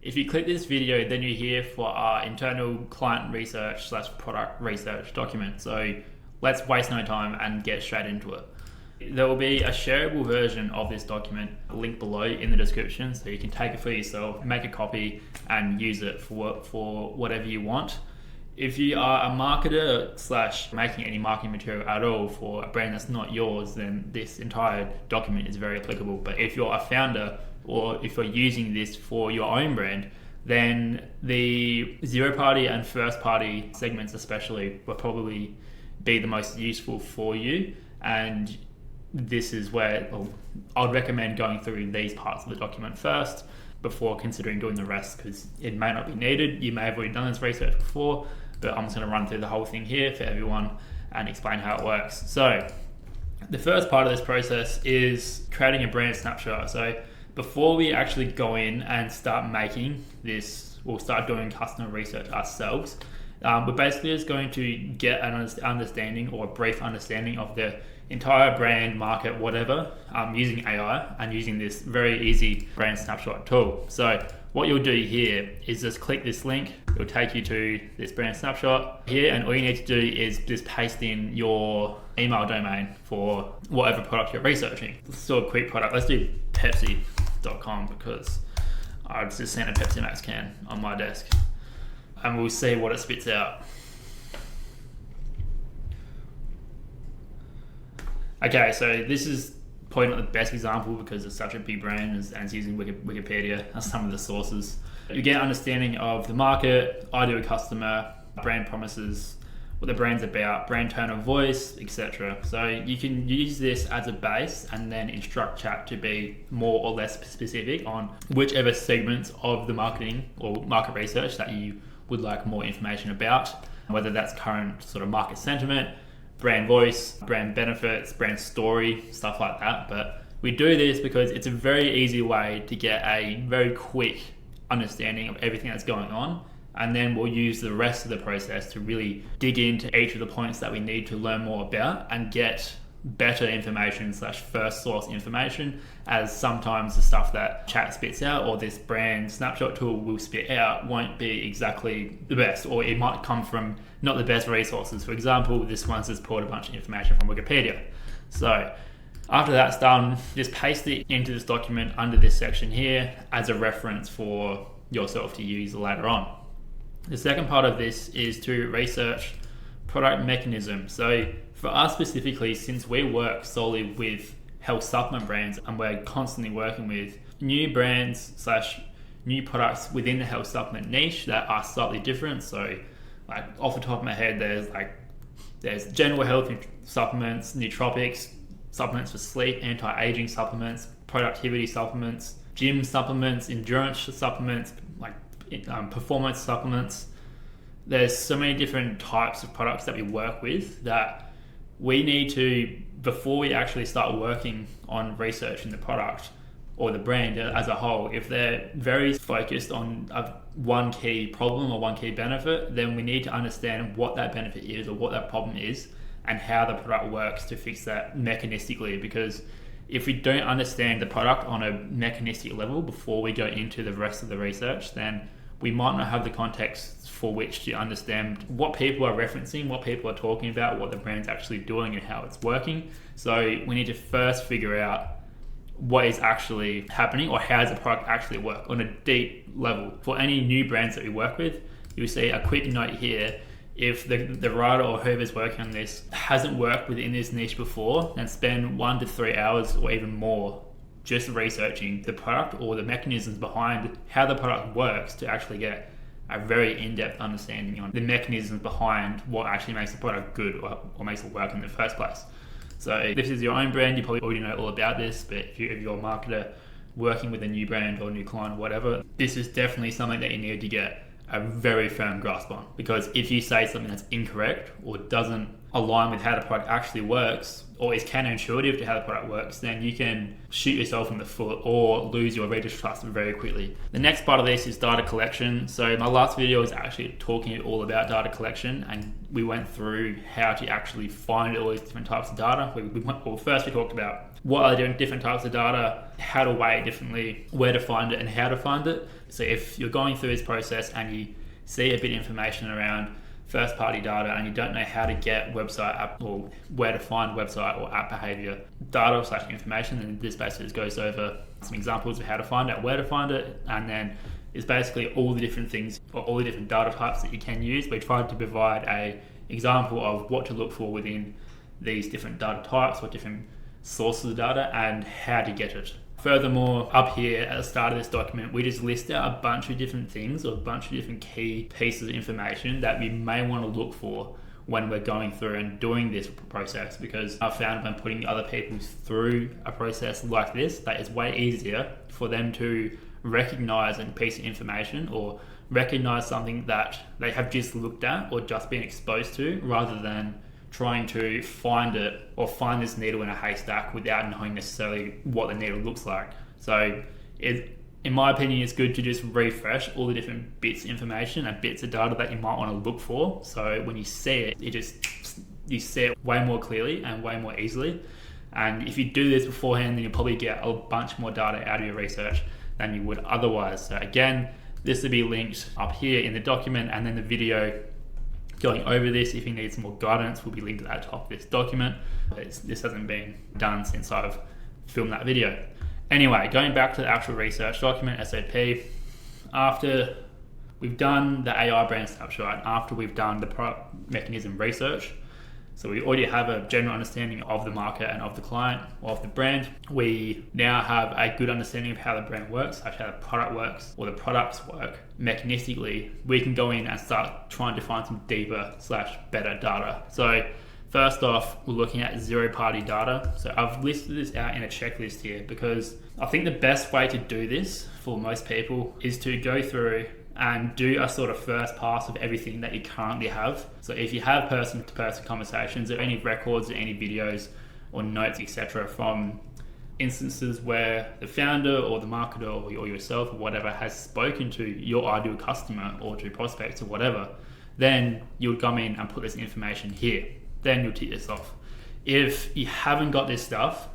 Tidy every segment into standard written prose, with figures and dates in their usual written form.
If you click this video, then you're here for our internal client research / product research document. So let's waste no time and get straight into it. There will be a shareable version of this document linked below in the description, so you can take it for yourself, make a copy and use it for whatever you want. If you are a marketer / making any marketing material at all for a brand that's not yours, then this entire document is very applicable. But if you're a founder or if you're using this for your own brand, then the zero party and first party segments especially will probably be the most useful for you. And this is where I'd recommend going through these parts of the document first before considering doing the rest, because it may not be needed. You may have already done this research before, but I'm just going to run through the whole thing here for everyone and explain how it works. So the first part of this process is creating a brand snapshot. So before we actually go in and start making this, we'll start doing customer research ourselves. We're basically just going to get an understanding or a brief understanding of the entire brand, market, whatever, using AI and using this very easy brand snapshot tool. So what you'll do here is just click this link. It'll take you to this brand snapshot here, and all you need to do is just paste in your email domain for whatever product you're researching. Let's do a quick product. Let's do Pepsi.com because I've just seen a Pepsi Max can on my desk, and we'll see what it spits out. Okay, so this is probably not the best example because it's such a big brand and it's using Wikipedia as some of the sources. You get an understanding of the market, ideal customer, brand promises, what the brand's about, brand tone of voice, etc. So you can use this as a base and then instruct chat to be more or less specific on whichever segments of the marketing or market research that you would like more information about, whether that's current sort of market sentiment, brand voice, brand benefits, brand story, stuff like that. But we do this because it's a very easy way to get a very quick understanding of everything that's going on. And then we'll use the rest of the process to really dig into each of the points that we need to learn more about and get better information / first source information, as sometimes the stuff that chat spits out or this brand snapshot tool will spit out won't be exactly the best, or it might come from not the best resources. For example, this one's just pulled a bunch of information from Wikipedia. So after that's done, just paste it into this document under this section here as a reference for yourself to use later on. The second part of this is to research product mechanism. So for us specifically, since we work solely with health supplement brands and we're constantly working with new brands / new products within the health supplement niche that are slightly different. So like off the top of my head, there's general health supplements, nootropics, supplements for sleep, anti-aging supplements, productivity supplements, gym supplements, endurance supplements, like performance supplements. There's so many different types of products that we work with that we need to, before we actually start working on researching the product or the brand as a whole, if they're very focused on one key problem or one key benefit, then we need to understand what that benefit is or what that problem is and how the product works to fix that mechanistically. Because if we don't understand the product on a mechanistic level before we go into the rest of the research, then we might not have the context for which to understand what people are referencing, what people are talking about, what the brand's actually doing and how it's working. So we need to first figure out what is actually happening or how does the product actually work on a deep level. For any new brands that we work with, you'll see a quick note here. If the writer or whoever's working on this hasn't worked within this niche before, then spend 1 to 3 hours or even more just researching the product or the mechanisms behind how the product works to actually get a very in-depth understanding on the mechanisms behind what actually makes the product good or makes it work in the first place. So if this is your own brand, you probably already know all about this, but if you're a marketer working with a new brand or new client or whatever, this is definitely something that you need to get a very firm grasp on. Because if you say something that's incorrect or doesn't align with how the product actually works, or is counterintuitive to how the product works, then you can shoot yourself in the foot or lose your reader's trust very quickly. The next part of this is data collection. So my last video was actually talking all about data collection, and we went through how to actually find all these different types of data. First we talked about what are the different types of data, how to weigh it differently, where to find it, and how to find it. So if you're going through this process and you see a bit of information around first-party data and you don't know how to get website app or where to find website or app behavior data / information, then this basically just goes over some examples of how to find it, where to find it, and then it's basically all the different things or all the different data types that you can use. We tried to provide a example of what to look for within these different data types or different sources of data and how to get it. Furthermore, up here at the start of this document, we just list out a bunch of different things or a bunch of different key pieces of information that we may want to look for when we're going through and doing this process, because I've found when putting other people through a process like this, that it's way easier for them to recognize a piece of information or recognize something that they have just looked at or just been exposed to, rather than trying to find it or find this needle in a haystack without knowing necessarily what the needle looks like. So in my opinion, it's good to just refresh all the different bits of information and bits of data that you might want to look for. So when you see it, you see it way more clearly and way more easily. And if you do this beforehand, then you'll probably get a bunch more data out of your research than you would otherwise. So again, this will be linked up here in the document, and then the video going over this, if you need some more guidance, will be linked at the top of this document. This hasn't been done since I've filmed that video. Anyway, going back to the actual research document, SOP, after we've done the AI brand snapshot, after we've done the product mechanism research, so we already have a general understanding of the market and of the client or of the brand. We now have a good understanding of how the brand works, how the product works, or the products work. Mechanistically, we can go in and start trying to find some deeper / better data. So first off, we're looking at zero-party data. So I've listed this out in a checklist here because I think the best way to do this for most people is to go through and do a sort of first pass of everything that you currently have. So if you have person-to-person conversations, or any records or any videos or notes, etc., from instances where the founder or the marketer or yourself or whatever has spoken to your ideal customer or to prospects or whatever, then you'll come in and put this information here. Then you'll tick this off. If you haven't got this stuff,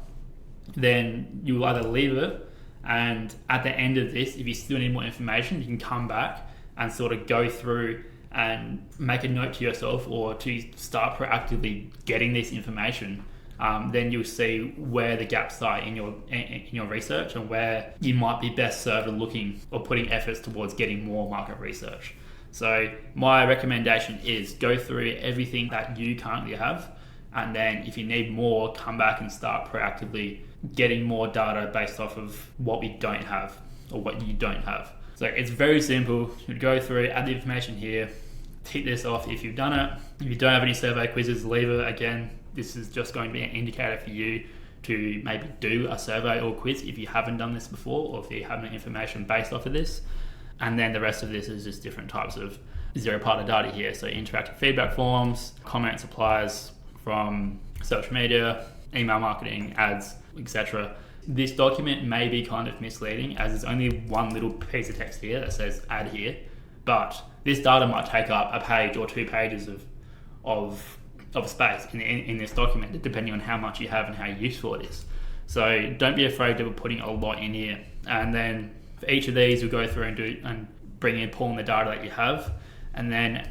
then you'll either leave it, and at the end of this, if you still need more information, you can come back and sort of go through and make a note to yourself or to start proactively getting this information. Then you'll see where the gaps are in your research and where you might be best served looking or putting efforts towards getting more market research. So my recommendation is go through everything that you currently have, and then if you need more, come back and start proactively getting more data based off of what we don't have or what you don't have. So it's very simple. You go through, add the information here, tick this off if you've done it. If you don't have any survey quizzes, leave it. Again, this is just going to be an indicator for you to maybe do a survey or quiz if you haven't done this before, or if you have any information based off of this. And then the rest of this is just different types of zero-party data here. So interactive feedback forms, comment suppliers from social media, email marketing, ads, etc. This document may be kind of misleading, as there's only one little piece of text here that says add here, but this data might take up a page or 2 pages of space in this document, depending on how much you have and how useful it is. So don't be afraid of putting a lot in here. And then for each of these, we'll go through and pull in the data that you have. And then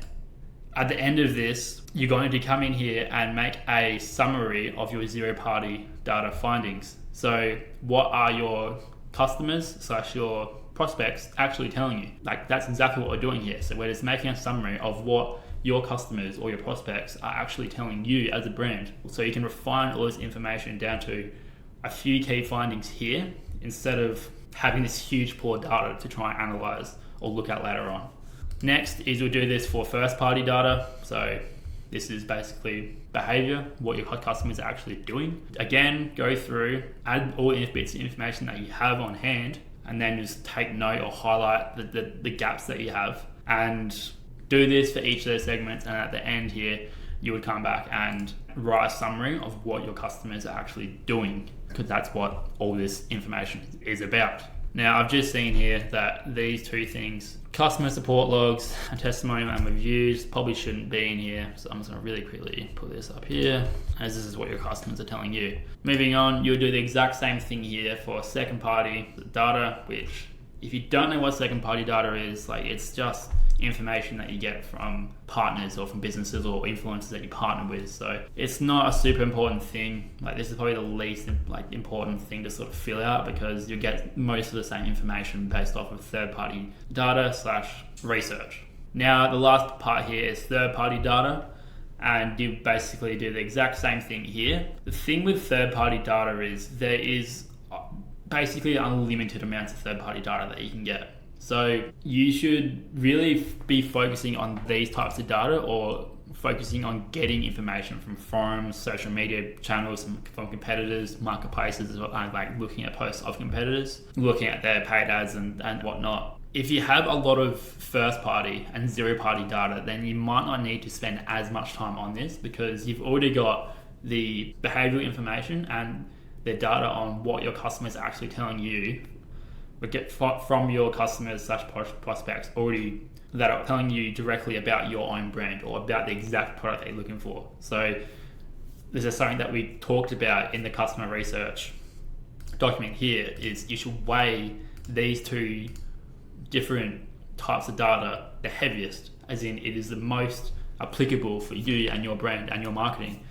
at the end of this, you're going to come in here and make a summary of your zero-party data findings. So what are your customers / your prospects actually telling you? Like, that's exactly what we're doing here. So we're just making a summary of what your customers or your prospects are actually telling you as a brand. So you can refine all this information down to a few key findings here, instead of having this huge pool of data to try and analyze or look at later on. Next is we'll do this for first party data. So this is basically behavior, what your customers are actually doing. Again, go through, add all the bits of information that you have on hand, and then just take note or highlight the gaps that you have, and do this for each of those segments. And at the end here, you would come back and write a summary of what your customers are actually doing, because that's what all this information is about. Now, I've just seen here that these two things, customer support logs and testimonial and reviews, probably shouldn't be in here. So I'm just going to really quickly put this up here, as this is what your customers are telling you. Moving on, you'll do the exact same thing here for second party data, which if you don't know what second party data is, like, it's just information that you get from partners or from businesses or influencers that you partner with. So it's not a super important thing. Like, this is probably the least important thing to sort of fill out, because you get most of the same information based off of third party data / research. Now, the last part here is third party data, and you basically do the exact same thing here. The thing with third party data is there is basically unlimited amounts of third party data that you can get. So you should really be focusing on these types of data, or focusing on getting information from forums, social media channels, from competitors, marketplaces, like looking at posts of competitors, looking at their paid ads and whatnot. If you have a lot of first party and zero party data, then you might not need to spend as much time on this, because you've already got the behavioral information and the data on what your customers are actually telling you, but get from your customers / prospects already, that are telling you directly about your own brand or about the exact product that you're looking for. So this is something that we talked about in the customer research document here, is you should weigh these two different types of data the heaviest, as in it is the most applicable for you and your brand and your marketing.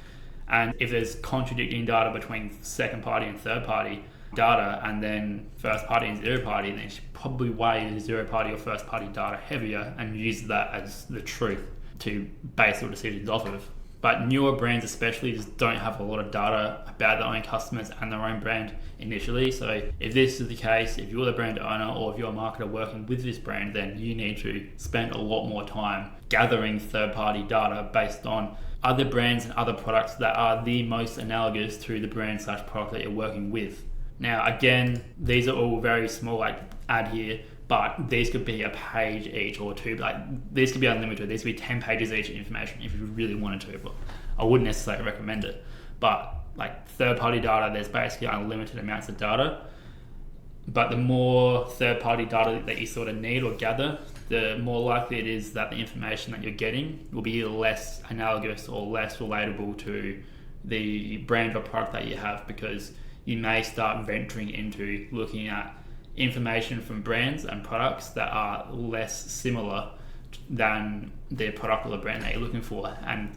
And if there's contradicting data between second party and third party data, and then first party and zero party, then you should probably weigh the zero party or first party data heavier and use that as the truth to base your decisions off of. But newer brands especially just don't have a lot of data about their own customers and their own brand initially. So if this is the case, if you're the brand owner or if you're a marketer working with this brand, then you need to spend a lot more time gathering third party data based on other brands and other products that are the most analogous to the brand / product that you're working with. Now, again, these are all very small, like add here, but these could be a page each or two. Like, these could be unlimited. These could be 10 pages each of information if you really wanted to, but I wouldn't necessarily recommend it. But like third-party data, there's basically unlimited amounts of data. But the more third-party data that you sort of need or gather, the more likely it is that the information that you're getting will be less analogous or less relatable to the brand or product that you have, because you may start venturing into looking at information from brands and products that are less similar than the product or the brand that you're looking for. And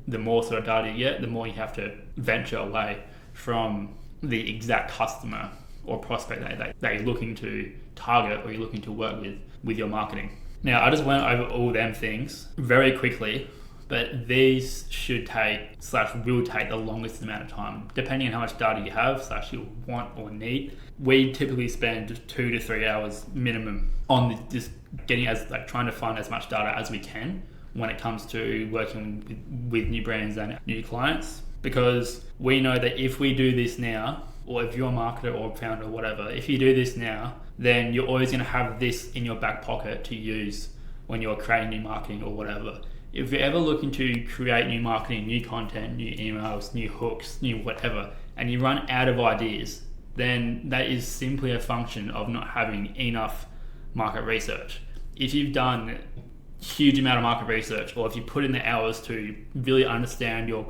the more sort of data you get, the more you have to venture away from the exact customer or prospect that you're looking to target or you're looking to work with your marketing. Now, I just went over all them things very quickly, but these should take / will take the longest amount of time, depending on how much data you have / you want or need. We typically spend 2 to 3 hours minimum on just getting trying to find as much data as we can when it comes to working with new brands and new clients, because we know that if we do this now, or if you're a marketer or founder or whatever, if you do this now, then you're always going to have this in your back pocket to use when you're creating new marketing or whatever. If you're ever looking to create new marketing, new content, new emails, new hooks, new whatever, and you run out of ideas, then that is simply a function of not having enough market research. If you've done a huge amount of market research, or if you put in the hours to really understand your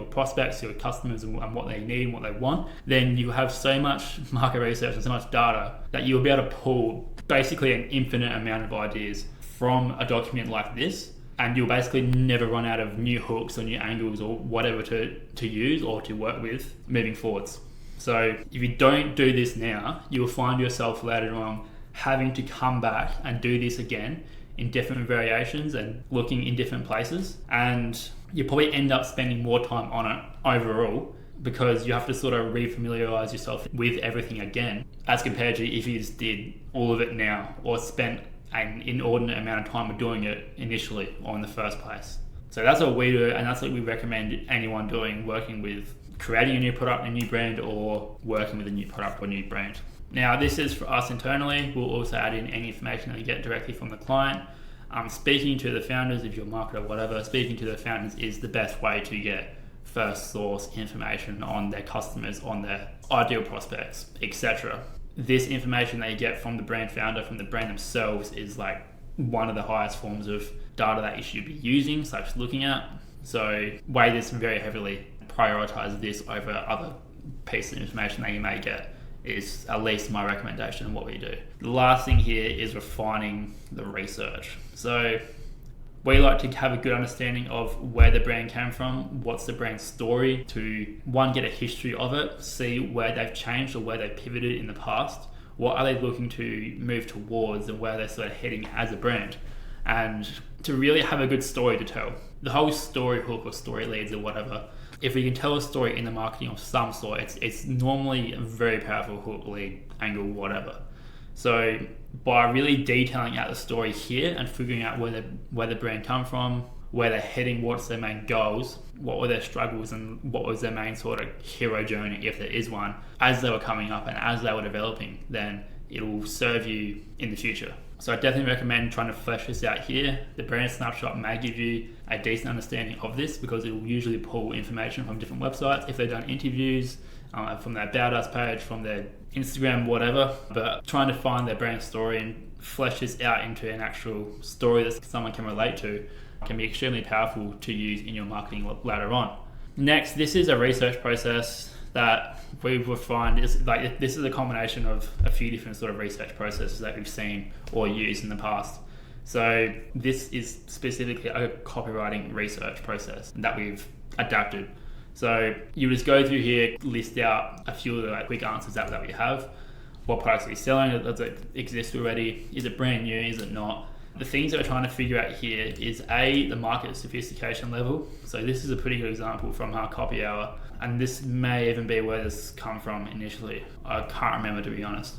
prospects, your customers, and what they need and what they want, then you have so much market research and so much data that you'll be able to pull basically an infinite amount of ideas from a document like this. And you'll basically never run out of new hooks or new angles or whatever to use or to work with moving forwards. So if you don't do this now, you'll find yourself later on having to come back and do this again in different variations and looking in different places. And you probably end up spending more time on it overall, because you have to sort of refamiliarize yourself with everything again, as compared to if you just did all of it now or spent an inordinate amount of time doing it initially or in the first place. So that's what we do, and that's what we recommend anyone doing, working with creating a new product, a new brand, or working with a new product or new brand. Now, this is for us internally. We'll also add in any information that we get directly from the client. Speaking to the founders, if you're a marketer or whatever, speaking to the founders is the best way to get first source information on their customers, on their ideal prospects, etc. This information that you get from the brand founder, from the brand themselves, is like one of the highest forms of data that you should be using, such looking at. So weigh this very heavily, prioritize this over other pieces of information that you may get is at least my recommendation on what we do. The last thing here is refining the research. So we like to have a good understanding of where the brand came from, what's the brand story, to one, get a history of it, see where they've changed or where they've pivoted in the past, what are they looking to move towards and where they're sort of heading as a brand, and to really have a good story to tell. The whole story hook or story leads or whatever, if we can tell a story in the marketing of some sort, it's normally a very powerful hook, lead, angle, whatever. So by really detailing out the story here and figuring out where the brand come from, where they're heading, what's their main goals, what were their struggles, and what was their main sort of hero journey, if there is one, as they were coming up and as they were developing, then it will serve you in the future. So I definitely recommend trying to flesh this out here. The brand snapshot may give you a decent understanding of this because it will usually pull information from different websites if they've done interviews, from their About Us page, from their Instagram, whatever. But trying to find their brand story and flesh this out into an actual story that someone can relate to can be extremely powerful to use in your marketing later on. Next, this is a research process that we will find is like, this is a combination of a few different sort of research processes that we've seen or used in the past. So this is specifically a copywriting research process that we've adapted. So you just go through here, list out a few of the quick answers that we have. What products are we selling? Does it exist already? Is it brand new? Is it not? The things that we're trying to figure out here is the market sophistication level. So this is a pretty good example from our copy hour, and this may even be where this come from initially. I can't remember, to be honest,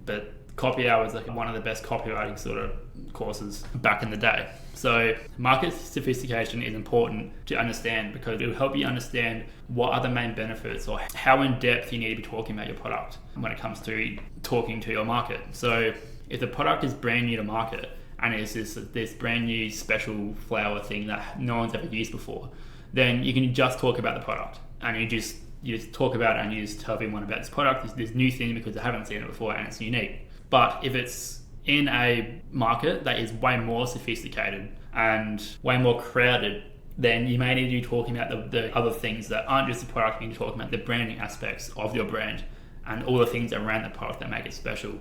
but copy hour was like one of the best copywriting sort of courses back in the day. So market sophistication is important to understand because it will help you understand what are the main benefits or how in depth you need to be talking about your product when it comes to talking to your market. So if the product is brand new to market, and it's this brand new special flower thing that no one's ever used before, then you can just talk about the product and you just talk about it and you just tell everyone about this product, this new thing, because they haven't seen it before and it's unique. But if it's in a market that is way more sophisticated and way more crowded, then you may need to be talking about the other things that aren't just the product. You need to talk about the branding aspects of your brand and all the things around the product that make it special.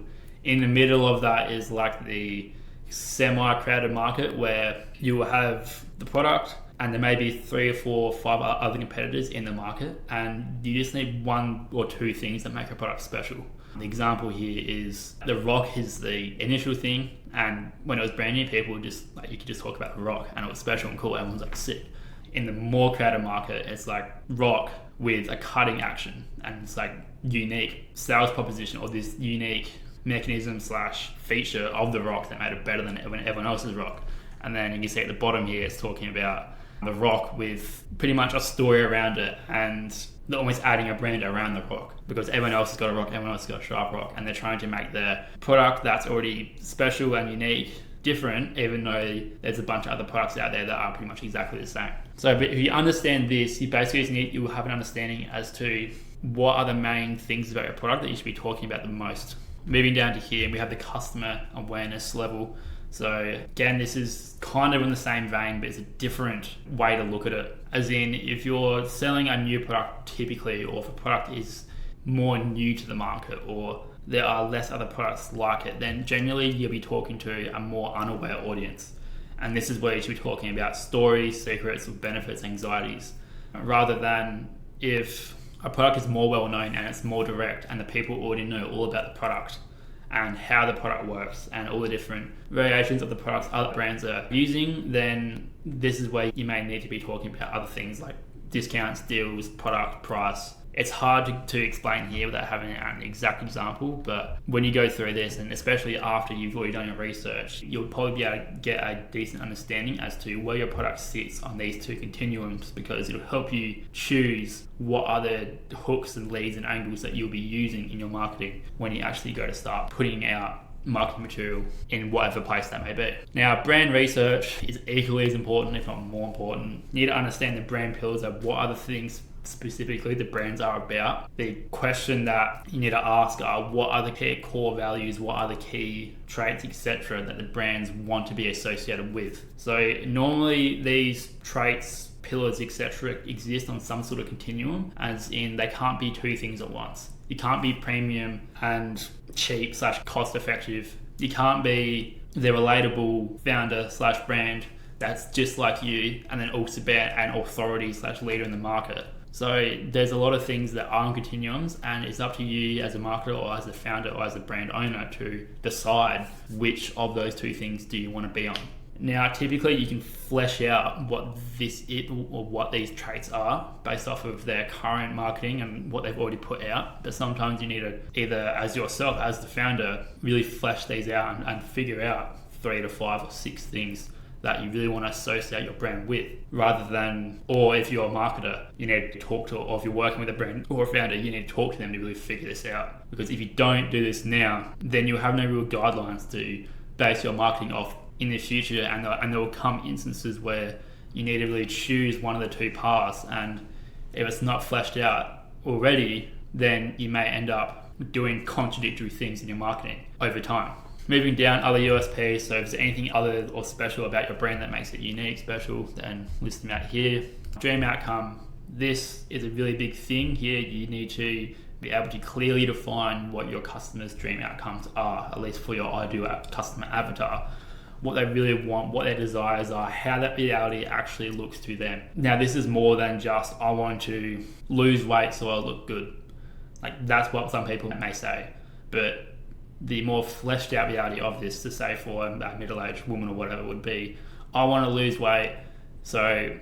In the middle of that is like the semi-crowded market where you will have the product and there may be 3 or 4 or 5 other competitors in the market, and you just need 1 or 2 things that make a product special. The example here is the rock is the initial thing, and when it was brand new, people just like, you could just talk about the rock and it was special and cool, everyone's like sick. In the more crowded market, it's like rock with a cutting action, and it's like unique sales proposition or this unique mechanism / feature of the rock that made it better than everyone else's rock. And then you can see at the bottom here, it's talking about the rock with pretty much a story around it, and they're almost adding a brand around the rock because everyone else has got a rock, everyone else has got a sharp rock, and they're trying to make their product that's already special and unique different, even though there's a bunch of other products out there that are pretty much exactly the same. So if you understand this, you basically you will have an understanding as to what are the main things about your product that you should be talking about the most. Moving down to here, we have the customer awareness level. So again, this is kind of in the same vein, but it's a different way to look at it. As in, if you're selling a new product typically, or if a product is more new to the market, or there are less other products like it, then generally you'll be talking to a more unaware audience. And this is where you should be talking about stories, secrets, benefits, anxieties, rather than if a product is more well known and it's more direct and the people already know all about the product and how the product works and all the different variations of the products other brands are using, then this is where you may need to be talking about other things like discounts, deals, product, price. It's hard to explain here without having an exact example, but when you go through this, and especially after you've already done your research, you'll probably be able to get a decent understanding as to where your product sits on these 2 continuums, because it'll help you choose what are the hooks and leads and angles that you'll be using in your marketing when you actually go to start putting out marketing material in whatever place that may be. Now, brand research is equally as important, if not more important. You need to understand the brand pillars of what other things specifically the brands are about. The question that you need to ask are, what are the key core values, what are the key traits, etc., that the brands want to be associated with. So normally these traits, pillars, etc., exist on some sort of continuum, as in they can't be two things at once. You can't be premium and cheap / cost effective. You can't be the relatable founder / brand that's just like you and then also be an authority / leader in the market. So there's a lot of things that are on continuums, and it's up to you as a marketer or as a founder or as a brand owner to decide which of those two things do you want to be on. Now, typically you can flesh out what what these traits are based off of their current marketing and what they've already put out. But sometimes you need to either, as yourself, as the founder, really flesh these out and figure out 3 to 5 or 6 things that you really want to associate your brand with, rather than, or if you're a marketer, you need to talk to, or if you're working with a brand or a founder, you need to talk to them to really figure this out. Because if you don't do this now, then you'll have no real guidelines to base your marketing off in the future, and there will come instances where you need to really choose one of the two paths, and if it's not fleshed out already, then you may end up doing contradictory things in your marketing over time. Moving down, other USPs, so if there's anything other or special about your brand that makes it unique, special, then list them out here. Dream outcome. This is a really big thing here. You need to be able to clearly define what your customers' dream outcomes are, at least for your ideal customer avatar. What they really want, what their desires are, how that reality actually looks to them. Now, this is more than just, I want to lose weight so I look good. Like, that's what some people may say, but the more fleshed out reality of this, to say for a middle-aged woman or whatever, would be, I want to lose weight so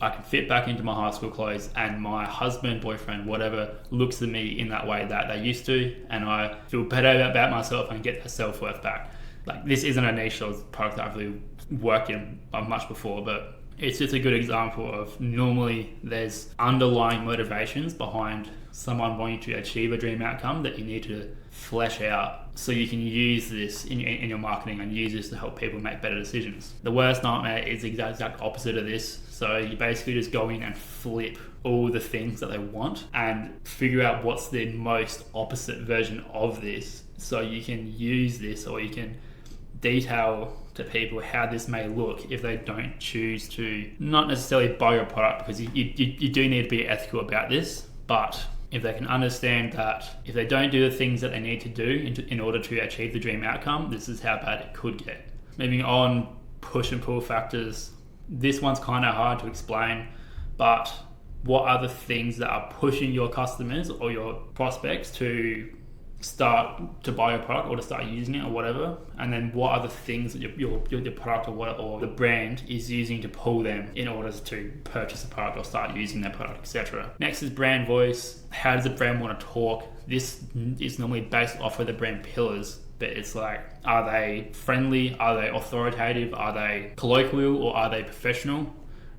I can fit back into my high school clothes and my husband, boyfriend, whatever, looks at me in that way that they used to, and I feel better about myself and get that self-worth back. Like, this isn't a niche or product that I've really worked in much before, but it's just a good example of, normally there's underlying motivations behind someone wanting to achieve a dream outcome that you need to flesh out, so you can use this in your marketing and use this to help people make better decisions. The worst nightmare is the exact opposite of this. So you basically just go in and flip all the things that they want and figure out what's the most opposite version of this, so you can use this, or you can detail to people how this may look if they don't choose to not necessarily buy your product, because you do need to be ethical about this, but if they can understand that if they don't do the things that they need to do in order to achieve the dream outcome, this is how bad it could get. Moving on, push and pull factors. This one's kind of hard to explain, but what are the things that are pushing your customers or your prospects to start to buy your product or to start using it or whatever? And then what are the things that your product or the brand is using to pull them in order to purchase a product or start using their product, etc. Next is brand voice. How does the brand want to talk? This is normally based off of the brand pillars, but it's like, are they friendly? Are they authoritative? Are they colloquial, or are they professional?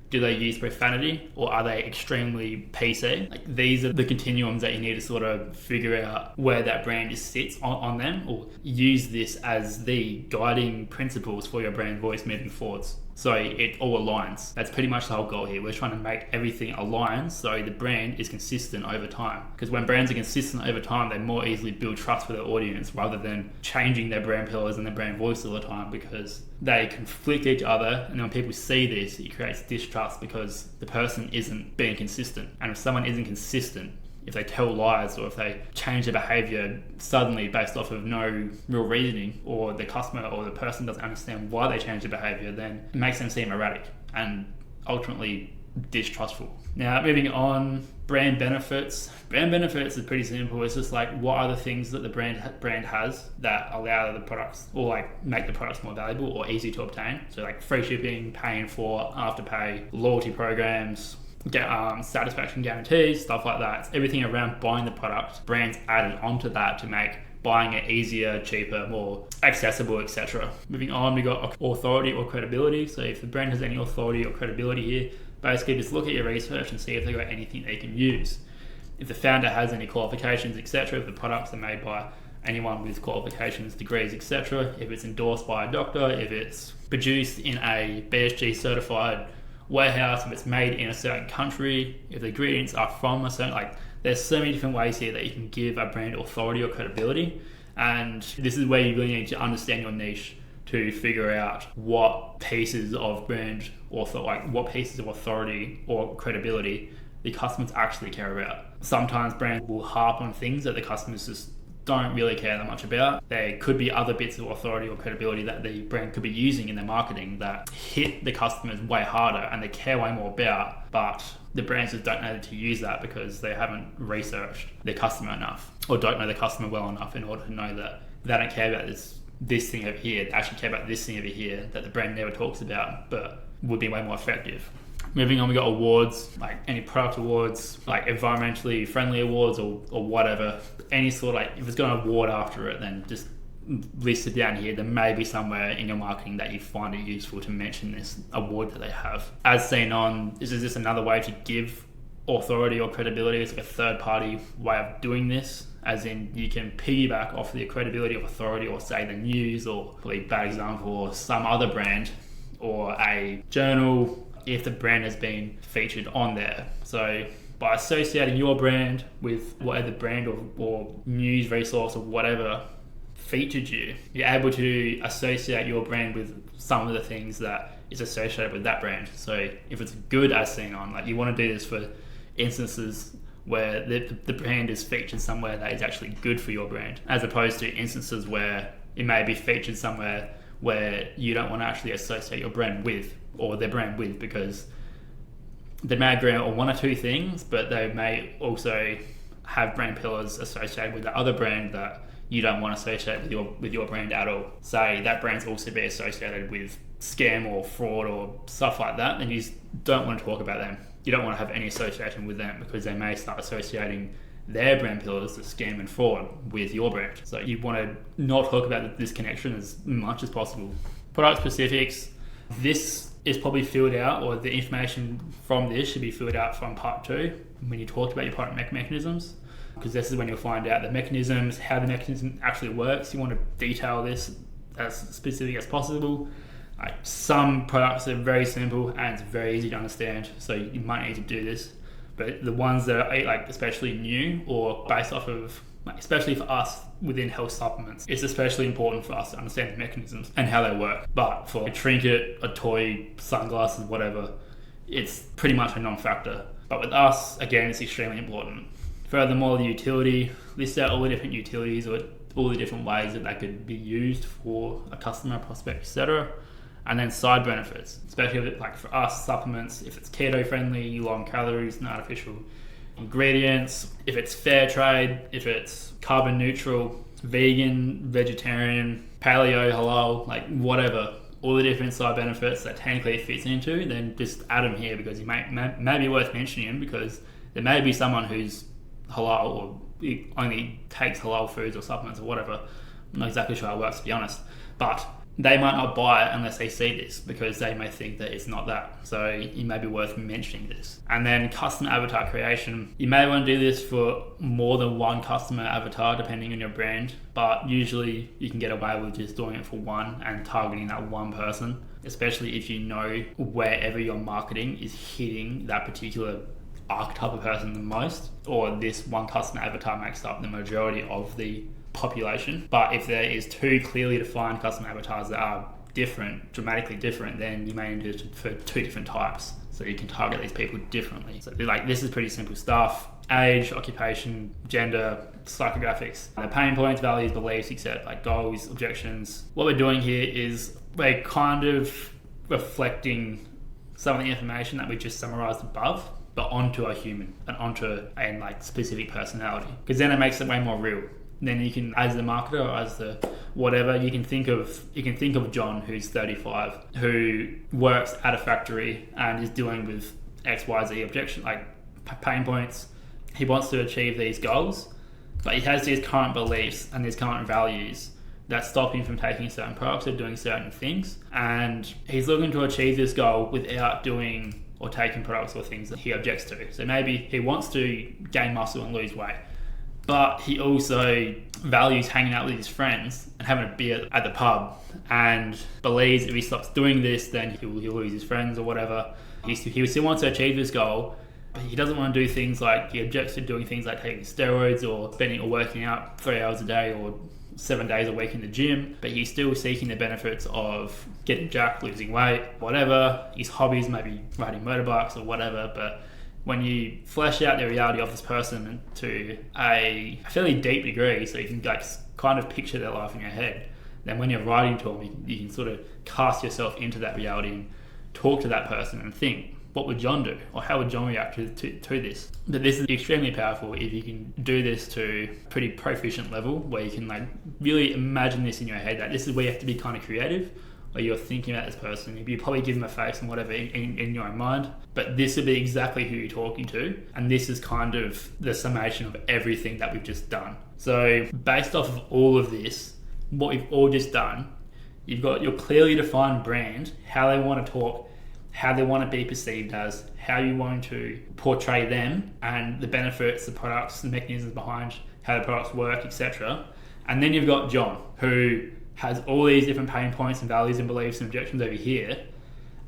Do they use profanity, or are they extremely PC? Like, these are the continuums that you need to sort of figure out where that brand sits on them, or use this as the guiding principles for your brand voice moving forwards. So it all aligns. That's pretty much the whole goal here. We're trying to make everything align so the brand is consistent over time. Because when brands are consistent over time, they more easily build trust with their audience, rather than changing their brand pillars and their brand voice all the time, because they conflict each other. And then when people see this, it creates distrust because the person isn't being consistent. And if someone isn't consistent, if they tell lies or if they change their behavior suddenly based off of no real reasoning, or the customer or the person doesn't understand why they change their behavior, then it makes them seem erratic and ultimately distrustful. Now, moving on, brand benefits. Brand benefits is pretty simple. It's just like, what are the things that the brand has that allow the products, or like make the products more valuable or easy to obtain? So like free shipping, paying for afterpay, loyalty programs, satisfaction guarantees, stuff like that. It's everything around buying the product. Brands added onto that to make buying it easier, cheaper, more accessible, etc. Moving on, we got authority or credibility. So if the brand has any authority or credibility here, basically just look at your research and see if they've got anything they can use. If the founder has any qualifications, etc., if the products are made by anyone with qualifications, degrees, etc., if it's endorsed by a doctor, if it's produced in a BSG certified warehouse, if it's made in a certain country, if the ingredients are from a certain, there's so many different ways here that you can give a brand authority or credibility. And this is where you really need to understand your niche to figure out what pieces of brand what pieces of authority or credibility the customers actually care about. Sometimes brands will harp on things that the customers just don't really care that much about. There could be other bits of authority or credibility that the brand could be using in their marketing that hit the customers way harder and they care way more about, but the brands just don't know to use that because they haven't researched their customer enough or don't know the customer well enough in order to know that they don't care about this thing over here, they actually care about this thing over here that the brand never talks about but would be way more effective. Moving on, we got awards, like any product awards, like environmentally friendly awards or whatever. Any sort if it's got an award after it, then just list it down here. There may be somewhere in your marketing that you find it useful to mention this award that they have. As seen on, this is just another way to give authority or credibility. It's like a third party way of doing this, as in you can piggyback off the credibility of authority or say the news or probably a bad example or some other brand or a journal if the brand has been featured on there. So by associating your brand with whatever brand or news resource or whatever featured you, you're able to associate your brand with some of the things that is associated with that brand. So if it's good as seen on, you want to do this for instances where the brand is featured somewhere that is actually good for your brand, as opposed to instances where it may be featured somewhere where you don't want to actually associate your brand with or their brand with, because they may agree on one or two things, but they may also have brand pillars associated with the other brand that you don't want to associate with your brand at all. Say that brand's also be associated with scam or fraud or stuff like that, then you don't want to talk about them. You don't want to have any association with them because they may start associating their brand pillars, the scam and fraud, with your brand. So you want to not talk about this connection as much as possible. Product specifics. This is probably filled out, or the information from this should be filled out from part 2 when you talk about your product mechanisms, because this is when you'll find out the mechanisms, how the mechanism actually works. You want to detail this as specific as possible. Some products are very simple and it's very easy to understand, so you might need to do this. But the ones that are especially new or based off of, especially for us within health supplements, it's especially important for us to understand the mechanisms and how they work. But for a trinket, a toy, sunglasses, whatever, it's pretty much a non-factor. But with us, again, it's extremely important. Furthermore, the utility, list out all the different utilities or all the different ways that they could be used for a customer, prospect, etc. And then side benefits, especially for us, supplements, if it's keto friendly, low in calories, no artificial ingredients, if it's fair trade, if it's carbon neutral, vegan, vegetarian, paleo, halal, whatever, all the different side benefits that technically it fits into, then just add them here, because it may be worth mentioning them, because there may be someone who's halal or only takes halal foods or supplements or whatever. I'm not exactly sure how it works, to be honest, but they might not buy it unless they see this, because they may think that it's not that. So it may be worth mentioning this. And then custom avatar creation. You may want to do this for more than one customer avatar depending on your brand, but usually you can get away with just doing it for one and targeting that one person, especially if you know wherever your marketing is hitting that particular archetype of person the most, or this one customer avatar makes up the majority of the population. But if there is two clearly defined customer avatars that are different, dramatically different, then you may need to do it for two different types, so you can target these people differently. So this is pretty simple stuff: age, occupation, gender, psychographics, the pain points, values, beliefs, etc., goals, objections. What we're doing here is we're kind of reflecting some of the information that we just summarized above, but onto a human and onto a specific personality, because then it makes it way more real. Then you can, as the marketer or as the whatever, you can think of John, who's 35, who works at a factory and is dealing with XYZ objection, pain points. He wants to achieve these goals, but he has these current beliefs and these current values that stop him from taking certain products or doing certain things. And he's looking to achieve this goal without doing or taking products or things that he objects to. So maybe he wants to gain muscle and lose weight, but he also values hanging out with his friends and having a beer at the pub, and believes if he stops doing this, then he'll lose his friends or whatever. He still wants to achieve this goal, but he doesn't want to do things like, he objects to doing things like taking steroids or spending or working out 3 hours a day or 7 days a week in the gym, but he's still seeking the benefits of getting jacked, losing weight, whatever. His hobbies may be riding motorbikes or whatever, but when you flesh out the reality of this person to a fairly deep degree, so you can like kind of picture their life in your head, then when you're writing to them, you can sort of cast yourself into that reality and talk to that person and think, what would John do? Or how would John react to this? But this is extremely powerful if you can do this to a pretty proficient level, where you can like really imagine this in your head, that this is where you have to be kind of creative, where you're thinking about this person. You probably give them a face and whatever in your own mind, but this would be exactly who you're talking to. And this is kind of the summation of everything that we've just done. So based off of all of this, what we've all just done, you've got your clearly defined brand, how they want to talk, how they want to be perceived as, how you want to portray them, and the benefits, the products, the mechanisms behind how the products work, etc. And then you've got John, who has all these different pain points and values and beliefs and objections over here.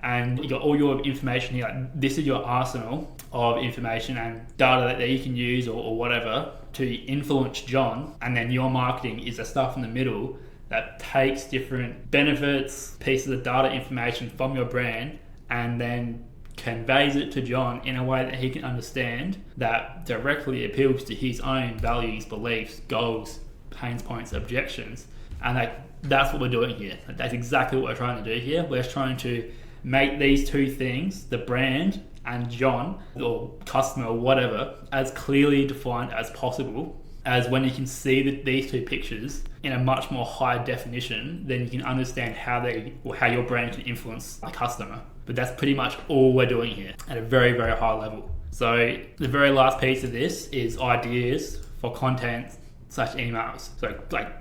And you got all your information here. Like, this is your arsenal of information and data that you can use or whatever to influence John. And then your marketing is the stuff in the middle that takes different benefits, pieces of data, information from your brand, and then conveys it to John in a way that he can understand, that directly appeals to his own values, beliefs, goals, pain points, objections. And that's what we're doing here. That's exactly what we're trying to do here. We're trying to make these two things, the brand and John or customer or whatever, as clearly defined as possible. As when you can see these two pictures in a much more high definition, then you can understand how your brand can influence the customer. But that's pretty much all we're doing here at a very, very high level. So the very last piece of this is ideas for content / emails. So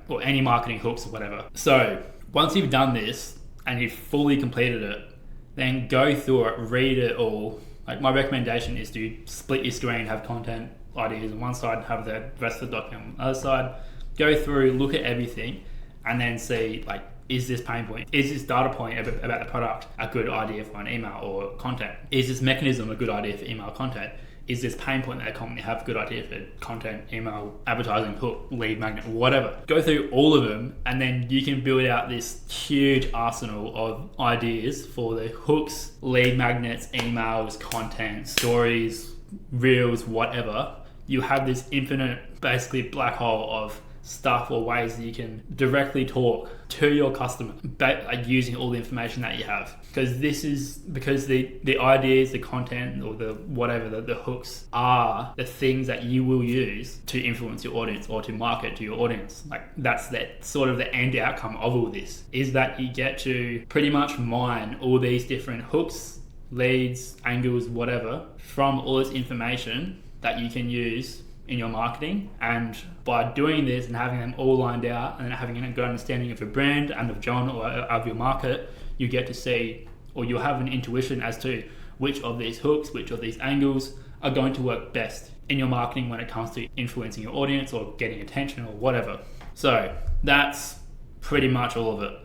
or any marketing hooks or whatever. So once you've done this and you've fully completed it, then go through it, read it all. Like, my recommendation is to split your screen, have content ideas on one side, have the rest of the document on the other side. Go through, look at everything, and then see, like, is this pain point, is this data point about the product a good idea for an email or content? Is this mechanism a good idea for email content? Is this pain point that a company have a good idea for content, email, advertising, hook, lead magnet, whatever? Go through all of them, and then you can build out this huge arsenal of ideas for the hooks, lead magnets, emails, content, stories, reels, whatever. You have this infinite, basically, black hole of stuff or ways that you can directly talk to your customer using all the information that you have. Because the ideas, the content, or the whatever, the hooks are the things that you will use to influence your audience or to market to your audience. Like, that's sort of the end outcome of all this, is that you get to pretty much mine all these different hooks, leads, angles, whatever, from all this information that you can use in your marketing. And by doing this and having them all lined out and having a good understanding of your brand and of John or of your market, you get to see, or you'll have an intuition as to which of these hooks, which of these angles are going to work best in your marketing when it comes to influencing your audience or getting attention or whatever. So that's pretty much all of it.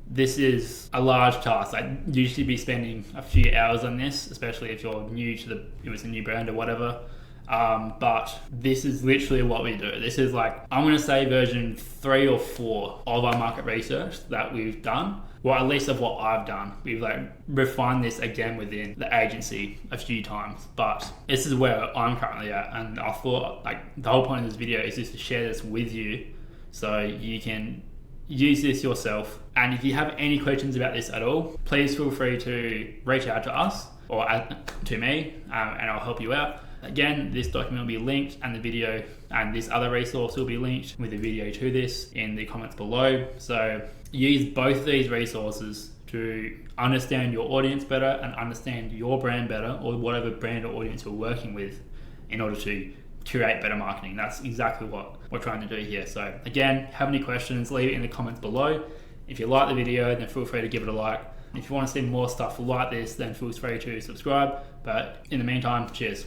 This is a large task. I'd usually be spending a few hours on this, especially if you're new to if it's a new brand or whatever. But this is literally what we do. This is I'm going to say version 3 or 4 of our market research that we've done. Well, at least of what I've done. We've refined this again within the agency a few times, but this is where I'm currently at. And I thought the whole point of this video is just to share this with you so you can use this yourself. And if you have any questions about this at all, please feel free to reach out to us or to me, and I'll help you out. Again, this document will be linked, and the video and this other resource will be linked with the video to this in the comments below. So use both these resources to understand your audience better and understand your brand better, or whatever brand or audience you're working with, in order to curate better marketing. That's exactly what we're trying to do here. So again, have any questions, leave it in the comments below. If you like the video, then feel free to give it a like. If you want to see more stuff like this, then feel free to subscribe. But in the meantime, cheers.